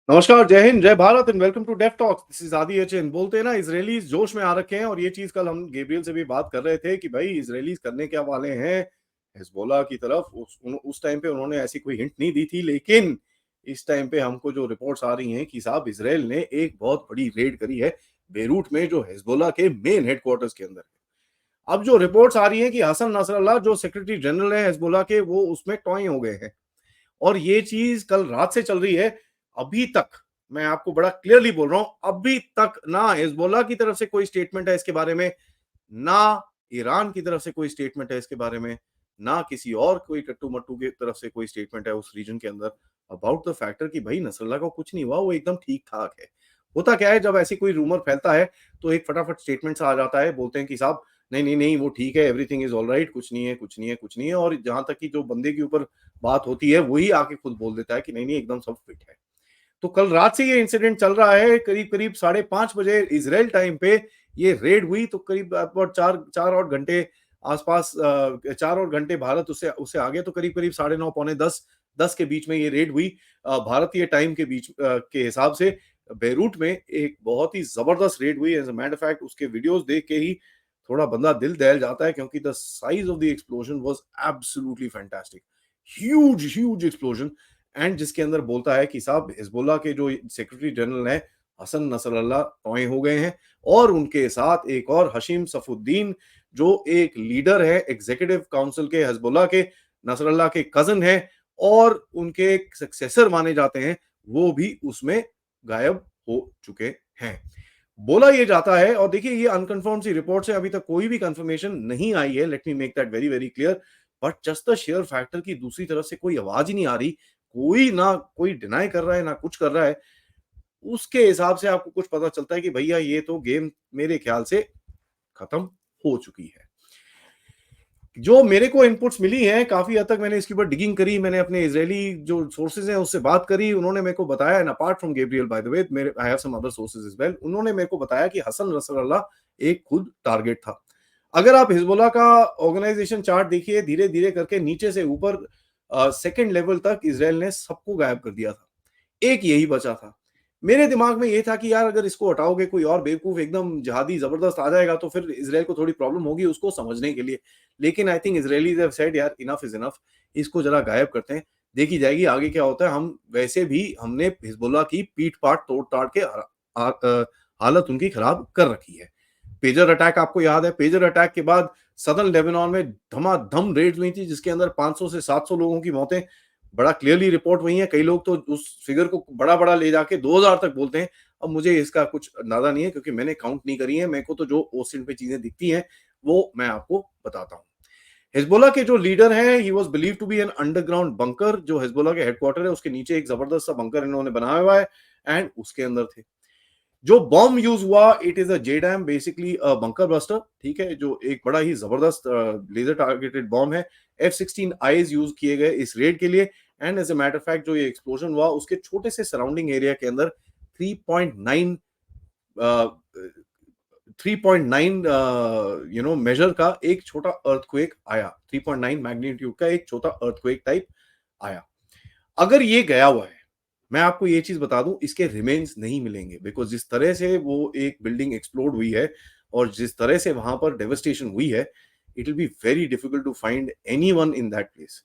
नमस्कार, जय हिंद, जय Bharat and welcome to Deaf Talks. This is Adi HN. बोलते हैं ना, इजरायलीज जोश में आ रखे हैं और ये चीज कल हम गैब्रियल से भी बात कर रहे थे कि भाई इजरायलीज करने क्या वाले हैं हिजबुल्लाह की तरफ। उस टाइम पे उन्होंने ऐसी कोई हिंट नहीं दी थी, लेकिन इस टाइम पे हमको जो रिपोर्ट्स आ रही हैं कि साहब इसराइल ने एक बहुत बड़ी रेड करी है बेरूट में, जो हिजबुल्लाह के मेन हेडक्वार्टर्स के अंदर है। अब जो रिपोर्ट्स आ रही हैं कि हसन नसरल्लाह जो सेक्रेटरी जनरल है हिजबुल्लाह के, वो उसमें टॉय हो गए हैं और ये चीज कल रात से चल रही है। अभी तक मैं आपको बड़ा क्लियरली बोल रहा हूं, अभी तक ना हिजबुल्लाह की तरफ से कोई स्टेटमेंट है इसके बारे में, ना ईरान की तरफ से कोई स्टेटमेंट है इसके बारे में, ना किसी और कोई टट्टू मट्टू की तरफ से कोई स्टेटमेंट है उस रीजन के अंदर अबाउट द फैक्टर कि भाई नसरल्लाह को कुछ नहीं हुआ, वो एकदम ठीक ठाक है। होता क्या है, जब ऐसी कोई रूमर फैलता है तो एक फटाफट स्टेटमेंट आ जाता है, बोलते हैं कि साहब नहीं नहीं नहीं वो ठीक है, एवरीथिंग इज ऑल राइट, कुछ नहीं है कुछ नहीं है कुछ नहीं है। और जहां तक कि जो बंदे के ऊपर बात होती है वही आके खुद बोल देता है कि नहीं नहीं एकदम सब फिट है। तो कल रात से ये इंसिडेंट चल रहा है, करीब करीब 5:30 बजे इजराइल टाइम पे ये रेड हुई। तो करीब about चार चार और घंटे आसपास, 4 और घंटे भारत उससे उससे आगे, तो करीब करीब 9:30 पौने 10 के बीच में ये रेड हुई भारतीय टाइम के बीच के हिसाब से। बेरूट में एक बहुत ही जबरदस्त रेड हुई। As a matter of fact उसके वीडियोस देख के ही थोड़ा बंदा दिल दहल जाता है, क्योंकि the size of the explosion was absolutely fantastic. Huge huge explosion. And जिसके अंदर बोलता है कि साहब हिजबुल्लाह के जो सेक्रेटरी जनरल हैं हसन नसरल्लाह तौय हो गए हैं, और उनके साथ एक और हशीम सफुद्दीन जो एक लीडर है एग्जीक्यूटिव काउंसिल के हिजबुल्लाह के, नसरल्लाह के कजन है और उनके सक्सेसर माने जाते हैं, वो भी उसमें गायब हो चुके हैं। बोला ये जाता है, और देखिए ये अनकंफर्म सी रिपोर्ट से अभी तक कोई भी कंफर्मेशन नहीं आई है, let me make that very very clear. But just the share factor की दूसरी तरफ से कोई आवाज ही नहीं आ रही, कोई ना कोई डिनाई कर रहा है ना कुछ कर रहा है, उसके हिसाब से आपको कुछ पता चलता है कि भैया ये तो गेम मेरे ख्याल से खत्म हो चुकी है। जो मेरे को इनपुट्स मिली हैं, काफी हद तक मैंने इसके ऊपर डिगिंग करी, मैंने अपने इजरायली जो सोर्सेज हैं उससे बात करी, उन्होंने मेरे को बताया, and apart from Gabriel by the way मेरे I have some other sources as well, उन्होंने मेरे को बताया कि हसन नसरल्लाह एक खुद टारगेट था। अगर आप हिजबुल्लाह का ऑर्गेनाइजेशन चार्ट देखिए, धीरे धीरे करके नीचे से ऊपर सेकंड लेवल तक इसराइल ने सबको गायब कर दिया था, एक यही बचा था। मेरे दिमाग में ये था कि यार अगर इसको हटाओगे कोई और बेवकूफ एकदम जिहादी जबरदस्त आ जाएगा तो फिर इसराइल को थोड़ी प्रॉब्लम होगी उसको समझने के लिए। लेकिन I think Israelis have said यार इनफ इज इनफ, इसको जरा गायब करते हैं, देखी जाएगी आगे क्या होता है। हम वैसे भी हमने हिजबुल्लाह की पीठ पाट तोड़ ताड़ के हालत उनकी खराब कर रखी है। पेजर अटैक आपको याद है, पेजर अटैक के बाद सदर्न लेबनान में धमाधम रेड्स हुई थी जिसके अंदर 500 से 700 लोगों की मौतें बड़ा क्लियरली रिपोर्ट हुई है। कई लोग तो उस फिगर को बड़ा बड़ा ले जाके 2000 तक बोलते हैं। अब मुझे इसका कुछ अंदाजा नहीं है क्योंकि मैंने काउंट नहीं करी है, मेरे को तो जो ओसिन पे चीजें दिखती हैं वो मैं आपको बताता हूँ। हिजबुल्लाह के जो लीडर हैं, he was believe to be an underground bunker, जो हिजबुल्लाह के हेडक्वार्टर है उसके नीचे एक जबरदस्त सा बंकर इन्होंने बनाया हुआ है, एंड उसके अंदर थे। जो बॉम्ब यूज हुआ, it is a JDAM, basically a bunker buster, ठीक है, जो एक बड़ा ही जबरदस्त लेजर टारगेटेड बॉम्ब है। F-16 आईज यूज किए गए इस रेड के लिए। And as a matter fact जो ये एक्सप्लोजन हुआ उसके छोटे से सराउंडिंग एरिया के अंदर 3.9 3.9 मेजर का एक छोटा अर्थक्वेक आया, 3.9 मैग्नीट्यूड का एक छोटा अर्थक्वेक टाइप आया। अगर ये गया हुआ है, मैं आपको ये चीज बता दूं, इसके रिमेन्स नहीं मिलेंगे, बिकॉज जिस तरह से वो एक बिल्डिंग एक्सप्लोड हुई है और जिस तरह से वहां पर डेवस्टेशन हुई है, it will be very difficult to find anyone in that place.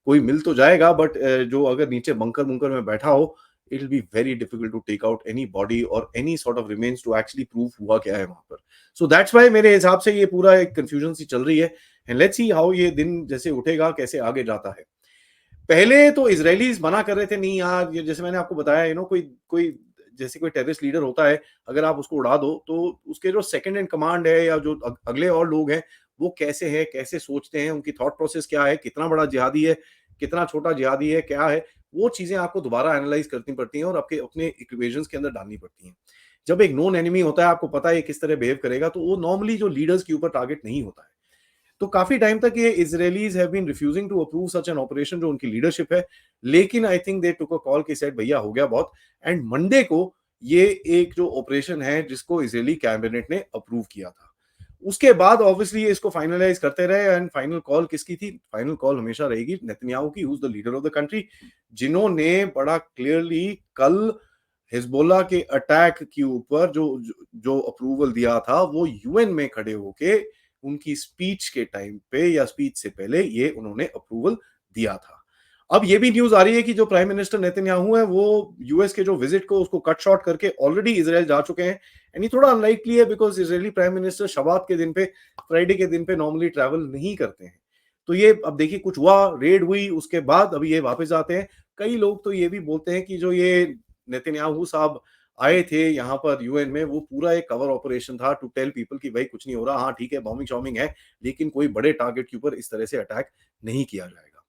कोई मिल तो जाएगा बट जो अगर नीचे बंकर बुंकर में बैठा हो, it will be very difficult to take out anybody और any sort of remains to actually prove हुआ क्या है वहां पर। सो दैट्स व्हाई मेरे हिसाब से ये पूरा एक कंफ्यूजन सी चल रही है, एंड लेट्स सी हाउ ये दिन जैसे उठेगा कैसे आगे जाता है। पहले तो इजरायलीज मना कर रहे थे, नहीं यार, ये जैसे मैंने आपको बताया, कोई कोई जैसे कोई टेररिस्ट लीडर होता है, अगर आप उसको उड़ा दो तो उसके जो सेकंड इन कमांड है या जो अगले और लोग हैं, वो कैसे हैं, कैसे सोचते हैं, उनकी थॉट प्रोसेस क्या है, कितना बड़ा जिहादी है, कितना छोटा जिहादी है, क्या है, वो चीजें आपको दोबारा एनालाइज करनी पड़ती हैं और आपके अपने इक्वेशंस के अंदर डालनी पड़ती हैं। जब एक नोन एनिमी होता है, आपको पता है किस तरह बिहेव करेगा, तो वो नॉर्मली जो लीडर्स के ऊपर टारगेट नहीं होता है। तो काफी टाइम तक ये Israelis have been refusing to approve such an operation, जो उनकी लीडरशिप है। लेकिन I think they took a call कि सेड भैया हो गया बहुत, एंड मंडे को ये एक जो ऑपरेशन है जिसको इजरायली कैबिनेट ने अप्रूव किया था, उसके बाद ऑब्वियसली इसको फाइनलाइज करते रहे। एंड फाइनल कॉल किसकी थी? फाइनल कॉल हमेशा रहेगी नेतन्याहू की, who is the leader of the country, जिन्होंने बड़ा क्लियरली कल हिजबुल्लाह के अटैक के ऊपर जो अप्रूवल दिया था वो यूएन में खड़े होके उनकी स्पीच के टाइम पे या स्पीच से पहले ये उन्होंने अप्रूवल दिया था। अब ये भी न्यूज़ आ रही है कि जो प्राइम मिनिस्टर नेतन्याहू है वो यूएस के जो विजिट को उसको कट शॉर्ट करके ऑलरेडी इज़राइल जा चुके हैं। एंड ये थोड़ा अनलाइकली है बिकॉज़ इज़रायली प्राइम मिनिस्टर शबात के दिन पे, फ्राइडे के दिन पे नॉर्मली ट्रैवल नहीं करते हैं। तो ये अब देखिए कुछ हुआ, रेड हुई, उसके बाद अभी ये वापस आते हैं। कई लोग तो ये भी बोलते हैं कि जो ये नेतन्याहू साहब आए थे यहाँ पर यूएन में, वो पूरा एक कवर ऑपरेशन था टू टेल पीपल कि भाई कुछ नहीं हो रहा, हाँ ठीक है बॉम्बिंग-शॉम्बिंग है, लेकिन कोई बड़े टारगेट के ऊपर इस तरह से अटैक नहीं किया जाएगा।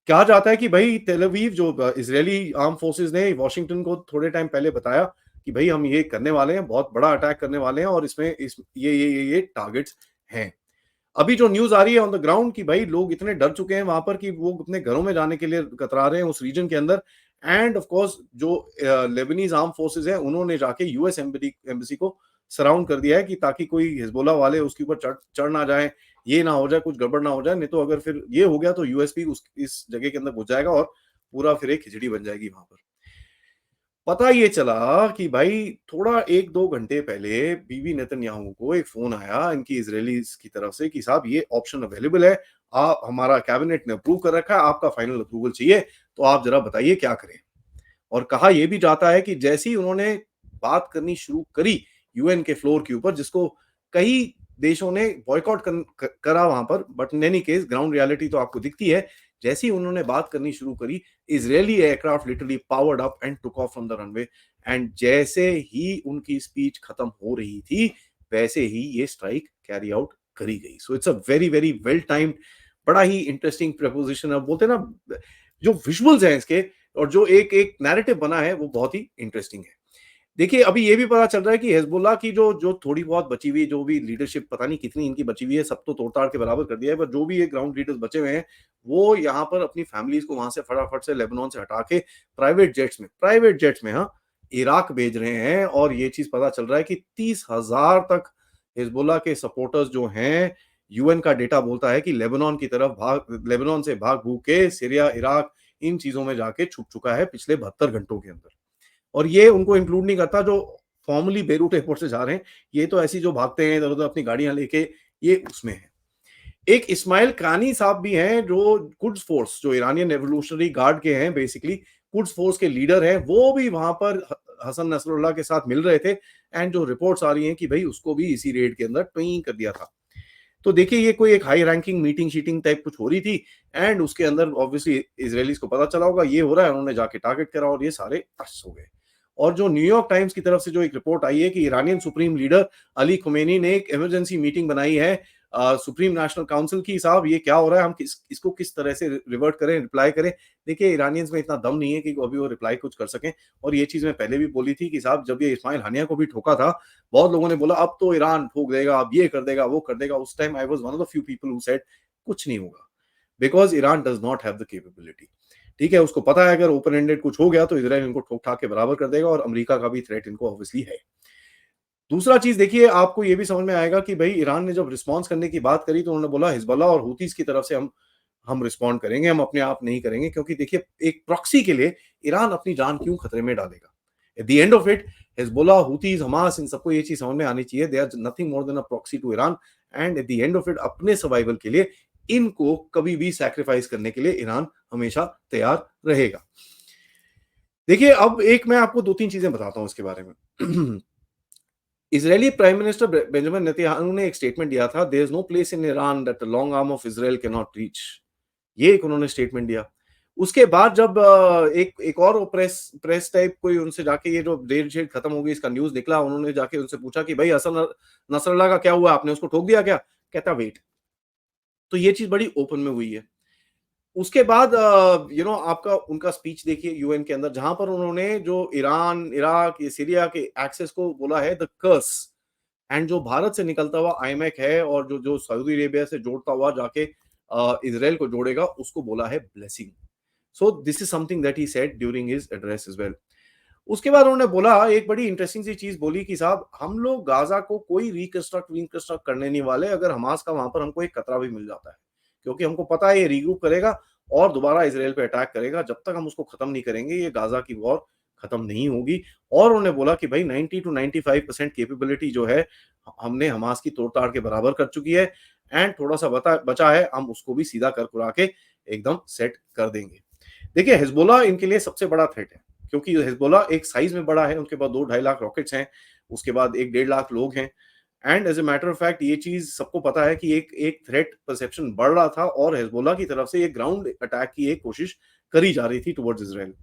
कहा जाता है कि भाई तेल अवीव जो इज़रायली आर्म फोर्सेस ने वॉशिंगटन को थोड़े टाइम पहले बताया कि भाई हम ये करने वाले हैं, बहुत बड़ा अटैक करने वाले हैं और इसमें इस ये टारगेट्स हैं। अभी जो न्यूज़ आ रही है ऑन द ग्राउंड कि भाई लोग इतने डर चुके हैं वहाँ पर कि वो अपने घरों में जाने के लिए कतरा रहे हैं उस रीजन के अंदर। एंड ऑफ कोर्स जो लेबनीज़ आर्म फोर्सेस हैं उन्होंने जाके यूएस एम्बेसी को सराउंड कर दिया है कि ताकि कोई हिजबुल्लाह वाले उसके ऊपर चढ़ चढ़ ना जाएँ, ये ना हो जाए, कुछ गड़बड़ ना हो जाए, नहीं तो अगर फिर ये हो गया तो यूएस भी उस इस जगह के अंदर घुस जाएगा और पूरा फिर एक खिचड़ी बन जाएगी वहाँ पर। पता ये चला कि भाई थोड़ा 1-2 घंटे पहले बीबी नेतन्याहू को एक फ़ोन आया इनकी इज़राइलीज़ की तरफ से कि साहब ये ऑप्शन अवेलेबल है, हमारा कैबिनेट ने अप्रूव कर रखा है, आपका फाइनल अप्रूवल चाहिए, तो आप ज़रा बताइए क्या करें? और कहा ये भी जाता है कि जैसे ही उन्होंने बात करनी शुरू करी यूएन के फ्लोर के ऊपर जिसको कई देशों ने बॉयकॉट करा वहां पर, but in any case ground reality तो आपको दिखती है। जैसे ही उन्होंने बात करनी शुरू करी, Israeli aircraft literally powered up and took off from the runway. And जैसे ही उनकी स्पीच खत्म हो रही थी वैसे ही ये स्ट्राइक कैरी आउट करी गई। So it's a very very well timed, बड़ा ही इंटरेस्टिंग प्रपोजिशन है। बोलते हैं ना, जो विजुअल्स हैं इसके और जो एक एक नैरेटिव बना है वो बहुत ही इंटरेस्टिंग है। देखिए अभी ये भी पता चल रहा है कि हिजबुल्लाह की जो जो थोड़ी बहुत बची हुई जो भी लीडरशिप, पता नहीं कितनी इनकी बची हुई है, सब तो तोड़-ताड़ के बराबर कर दिया है, पर जो भी ये ग्राउंड लीडर्स बचे हुए हैं, वो यहाँ पर अपनी फैमिलीज़ को वहाँ से फटाफट से लेबनान से हटा के प्राइवेट जेट्स में हाँ, इराक भेज रहे हैं। और ये चीज़ पता चल रहा है कि 30,000 तक हिजबुल्लाह के सपोर्टर्स जो हैं, यूएन का डेटा बोलता है कि लेबनान से भाग-भूग के सीरिया, इराक इन चीज़ों में जाके छुप चुका है पिछले 72 घंटों के अंदर। और ये उनको इंक्लूड नहीं करता जो फॉर्मली बेरूट एयरपोर्ट से जा रहे हैं, ये तो ऐसे ही जो भागते हैं इधर-उधर अपनी गाड़ियाँ लेके, ये उसमें है। एक इस्माइल कानी साहब भी हैं जो कुड्स फोर्स, जो इरानियन रिवॉल्यूशनरी गार्ड के हैं बेसिकली, कुड्स फोर्स के लीडर हैं, वो भी वहाँ पर हसन नसरुल्लाह के साथ मिल रहे थे। एंड जो रिपोर्ट्स आ रही हैं कि भई उसको भी इसी रेड के अंदर टुई कर दिया था। तो देखिए ये कोई एक हाई रैंकिंग मीटिंग-शीटिंग टाइप कुछ हो रही थी। एंड उसके अंदर ऑब्वियसली इज़राइलीज़ को पता चला होगा ये हो रहा है, उन्होंने जाके टारगेट करा और ये सारे टस हो गए। और जो न्यूयॉर्क टाइम्स की तरफ से जो एक रिपोर्ट आई है कि Iranian supreme leader Ali Khomeini ने एक इमरजेंसी मीटिंग बनाई है सुप्रीम नेशनल काउंसिल की, साहब ये क्या हो रहा है, हम इसको किस तरह से रिवर्ट करें, रिप्लाई करें। देखिए ईरानियंस में इतना दम नहीं है कि अभी वो रिप्लाई कुछ कर सकें। और ये चीज़ मैं पहले भी बोली थी कि साहब जब ये इस्माइल हानिया को भी ठोका था, बहुत लोगों ने बोला अब तो ईरान ठोक देगा, अब ये कर देगा, वो कर देगा। उस time I was one of the few people who said कुछ नहीं होगा, because Iran does not have the capability. ठीक है, उसको पता है अगर ओपन एंडेड कुछ हो गया तो इज़राइल इनको ठोक-ठाक के बराबर कर देगा और अमेरिका का भी थ्रेट इनको ऑब्वियसली है। दूसरा चीज़ देखिए आपको ये भी समझ में आएगा कि भई ईरान ने जब रिस्पॉन्स करने की बात करी तो उन्होंने बोला हिज़्बुल्लाह और हूतीज़ की तरफ से हम रिस्पॉन्ड करेंगे, हम अपने आप नहीं करेंगे, क्योंकि देखिए एक प्रॉक्सी के लिए ईरान अपनी जान क्यों खतरे में डालेगा? At the end of it Hezbollah, Houthis, Hamas इन सबको ये चीज़ समझ में आनी चाहिए, they are nothing more than a proxy to Iran. And at the end of it अपने सर्वाइवल के लिए इनको कभी भी सैक्रिफाइस करने के लिए ईरान हमेशा तैयार रहेगा। देखिए अब एक मैं आपको 2-3 चीज़ें बताता हूँ इसके बारे में। Israeli prime minister Benjamin Netanyahu ने एक स्टेटमेंट दिया था, there is no place in Iran that the long arm of Israel can not reach. ये एक उन्होंने स्टेटमेंट दिया। उसके बाद जब एक एक और वो प्रेस प्रेस टाइप कोई उनसे जाके ये जो डेट-शेट खत्म हो गई इसका न्यूज़ निकला, उन्होंने जाके उनसे पूछा कि भाई हसन नसरल्लाह का क्या हुआ? आपने उसको ठोक दिया क्या? कहता वेट। तो ये चीज़ बड़ी ओपन में हुई है। उसके बाद आपका उनका स्पीच देखिए यूएन के अंदर, जहां पर उन्होंने जो ईरान, इराक, ये सीरिया के एक्सेस को बोला है द कर्स। एंड जो भारत से निकलता हुआ आईमैक है और जो जो सऊदी अरेबिया से जोड़ता हुआ जाके इजराइल को जोड़ेगा, उसको बोला है blessing. So this is something that he said during his address as well. उसके बाद उन्होंने बोला एक बड़ी इंटरेस्टिंग सी चीज बोली कि साहब हम लोग गाजा को कोई रिकंस्ट्रक्ट करने नहीं वाले, अगर हमास का वहां पर हमको एक कतरा भी मिल जाता है, क्योंकि हमको पता है ये रीग्रुप करेगा और दोबारा इसराइल पे अटैक करेगा। जब तक हम उसको खत्म नहीं करेंगे ये गाजा की वॉर खत्म नहीं होगी। और उन्होंने बोला कि भाई 90 टू 95% कैपेबिलिटी जो है हमने हमास की तोड़-ताड़ के बराबर कर चुकी है एंड थोड़ा-सा बचा है, हम उसको भी सीधा कर-कुरा के एकदम सेट कर देंगे। देखिए हिज़बुल्लाह इनके लिए सबसे बड़ा थ्रेट है, क्योंकि हिज़बुल्लाह एक साइज़ में बड़ा है, उनके पास 2 ढाई लाख रॉकेट्स हैं, उसके बाद 1 डेढ़ लाख लोग हैं and as a matter of fact ये चीज़ सबको पता है कि एक एक थ्रेट परसेप्शन बढ़ रहा था और हिज़बुल्लाह की तरफ से ये ग्राउंड अटैक की एक कोशिश करी जा रही थी टुवर्ड्स इज़राइल।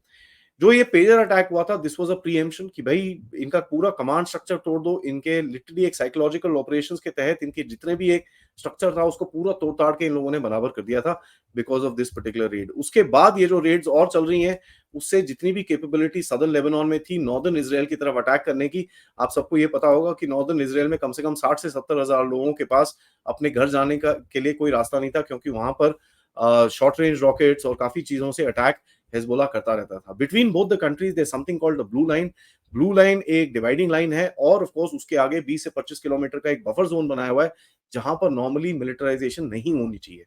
जो ये पेजर अटैक हुआ था दिस वाज़ अ प्रीएम्प्शन कि भाई इनका पूरा कमांड स्ट्रक्चर तोड़ दो, इनके लिटरली एक साइकोलॉजिकल ऑपरेशंस के तहत इनके जितने भी एक स्ट्रक्चर था उसको पूरा तोड़-ताड़ के इन लोगों ने बराबर कर दिया था because of this particular red. उसके बाद ये जो रेड्स और चल रही हैं, उससे जितनी भी कैपेबिलिटी सदर्न लेबनान में थी, नॉर्दर्न इज़राइल की तरफ अटैक करने की, आप सबको ये पता होगा कि नॉर्दर्न इज़राइल में कम से कम 60 से 70 हज़ार लोगों के पास अपने घर जाने का के लिए कोई रास्ता नहीं था, क्योंकि वहाँ पर शॉर्ट रेंज रॉकेट्स और काफ़ी चीज़ों से अटैक हिज़बुल्लाह करता रहता था। Between both the countries there is something called the blue line. Blue line एक डिवाइडिंग लाइन है और ऑफ कोर्स उसके आगे 20 से 25 किलोमीटर का एक बफर ज़ोन बनाया हुआ है, जहाँ पर नॉर्मली मिलिटराइज़ेशन नहीं होनी चाहिए।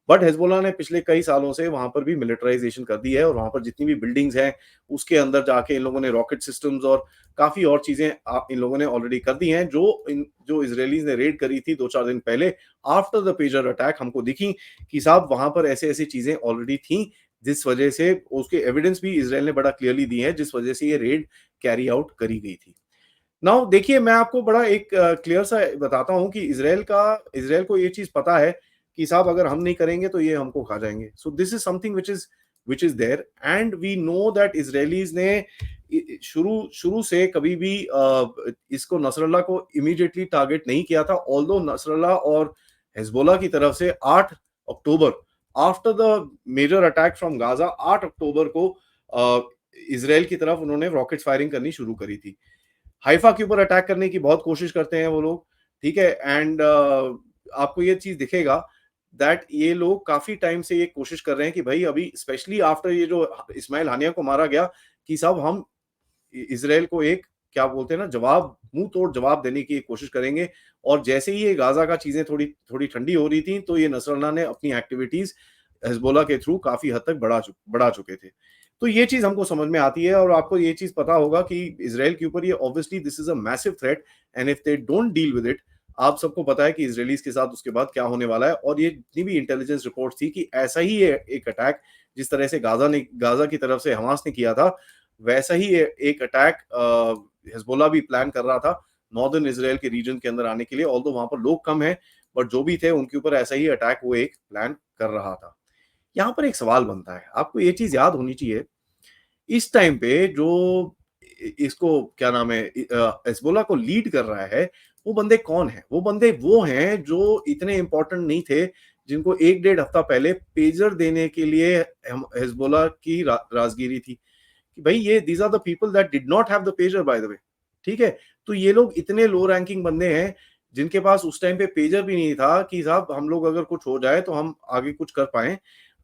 बट हिज़बुल्लाह ने पिछले कई सालों से वहाँ पर भी मिलिटराइज़ेशन कर दी है और वहाँ पर जितनी भी बिल्डिंग्स हैं, उसके अंदर जाके इन लोगों ने रॉकेट सिस्टम्स और काफ़ी और चीज़ें इन लोगों ने ऑलरेडी कर दी हैं, जो इज़राइलीज़ ने रेड करी थी 2-4 दिन पहले आफ्टर द पेजर अटैक हमको दिखी कि साहब वहाँ पर ऐसी-ऐसी चीज़ें ऑलरेडी थीं, जिस वजह से उसके एविडेंस भी इज़राइल ने बड़ा क्लियरली दिए हैं, जिस वजह से ये रेड कैरी आउट करी गई थी। नाउ देखिए मैं आपको बड़ा एक क्लियर सा बताता हूँ कि इज़राइल को ये चीज़ पता है कि साहब अगर हम नहीं करेंगे तो ये हमको खा जाएँगे। So this is something which is there and we know that Israelis ने शुरू शुरू से कभी भी इसको नसरल्लाह को इमीडिएटली टारगेट नहीं किया था। ऑल्दो नसरल्लाह और हिज़बुल्लाह की तरफ से 8 October after the major attack from Gaza 8 अक्टूबर को इज़राइल की तरफ उन्होंने रॉकेट फायरिंग करनी शुरू करी थी। हाइफा के ऊपर अटैक करने की बहुत कोशिश करते हैं वो लोग, ठीक है? एंड आपको ये चीज़ दिखेगा दैट ये लोग काफ़ी टाइम से ये कोशिश कर रहे हैं कि भई अभी स्पेशली आफ्टर ये जो इस्माइल हानिया को मारा गया कि साहब हम इज़राइल को एक क्या बोलते हैं ना जवाब मुँह तोड़ जवाब देने की कोशिश करेंगे और जैसे ही ये गाज़ा का चीज़ें थोड़ी थोड़ी ठंडी हो रही थी, तो ये नसरल्लाह ने अपनी एक्टिविटीज़ हिज़बुल्लाह के थ्रू काफ़ी हद तक बढ़ा चुके थे। तो ये चीज़ हमको समझ में आती है और आपको ये चीज़ पता होगा कि इज़राइल के ऊपर ये obviously this is a massive threat and if they don't deal with it, आप सबको पता है कि इज़राइलीज़ के साथ उसके बाद क्या होने वाला है और ये जितनी भी इंटेलिजेंस रिपोर्ट्स थी कि ऐसा ही एक अटैक जिस तरह से गाज़ा की तरफ से हमास ने किया था, वैसा ही एक अटैक हिज़बुल्लाह भी प्लान कर रहा था नॉर्दर्न इज़राइल के रीजन के अंदर आने के लिए, ऑल्दो वहाँ पर लोग कम हैं, बट जो भी थे उनके ऊपर ऐसा ही अटैक वो एक प्लान कर रहा था। यहाँ पर एक सवाल बनता है, आपको ये चीज़ याद होनी चाहिए, इस टाइम पे जो इसको क्या नाम है हिज़बुल्लाह को लीड कर रहा है, वो बंदे कौन हैं? वो बंदे वो हैं जो इतने इम्पोर्टेंट नहीं थे, जिनको 1 डेढ़ हफ्ता पहले पेजर देने के लिए हम हिज़बुल्लाह की राज़गीरी थी। कि भाई ये these are the people that did not have the pager by the way, ठीक है? तो ये लोग इतने लो रैंकिंग बंदे हैं, जिनके पास उस टाइम पे पेजर भी नहीं था कि साहब हम लोग अगर कुछ हो जाए तो हम आगे कुछ कर पाएँ।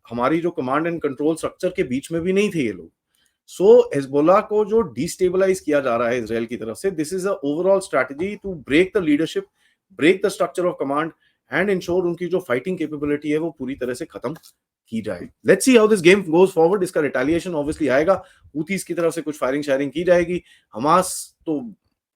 हमारी जो कमांड एंड कंट्रोल स्ट्रक्चर के बीच में भी नहीं थे ये लोग। सो हिज़बुल्लाह को जो डिस्टेबलाइज़ किया जा रहा है इज़राइल की तरफ से, this is a overall strategy to break the leadership, break the structure of command and ensure उनकी जो फाइटिंग कैपेबिलिटी है वो पूरी तरह से खत्म की जाए। Let's see how this game goes forward. इसका रिटेलिएशन ऑब्वियसली आएगा। हूथीज़ की तरफ से कुछ फायरिंग-शायरिंग की जाएगी। हमास तो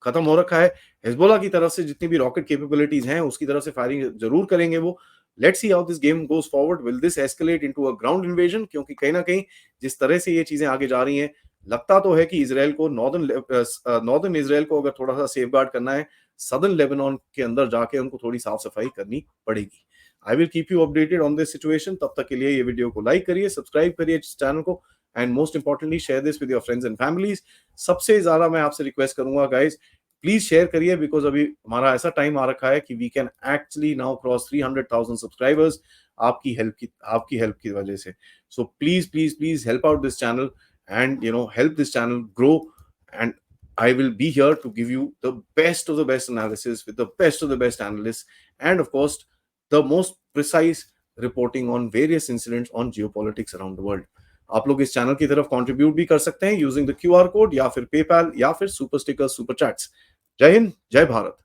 खत्म हो रखा है। हिज़बुल्लाह की तरफ से जितनी भी रॉकेट कैपेबिलिटीज़ हैं, उसकी तरफ से फायरिंग ज़रूर करेंगे वो। Let's see how this game goes forward. Will this escalate into a ground invasion? क्योंकि कहीं न कहीं जिस तरह से ये चीज़ें आगे जा रही हैं, लगता तो है कि इज़राइल को नॉर्दर्न इज़राइल को अगर थोड़ा-सा सेफगार्ड करना है, सदर्न लेबनान के अंदर जाके उनको थोड़ी साफ-सफाई करनी पड़ेगी। I will keep you updated on this situation. तब तक के लिए ये वीडियो को लाइक करिए, सब्सक्राइब करिए इस चैनल को and most importantly share this with your friends and families. सबसे ज़्यादा मैं आपसे रिक्वेस्ट करूँगा गाइज़, प्लीज़ शेयर करिए बिकॉज़ अभी हमारा ऐसा टाइम आ रखा है कि we can actually now cross 300,000 subscribers आपकी हेल्प की वजह से। So please help out this channel and help this channel grow, and I will be here to give you the best of the best analysis with the best of the best analysts, and of course the most precise reporting on various incidents on geopolitics around the world. आप लोग इस channel की तरफ contribute भी कर सकते हैं using the QR code या फिर पेपैल या फिर सुपर स्टिकर्स, सुपर चैट्स। जय हिंद, जय भारत।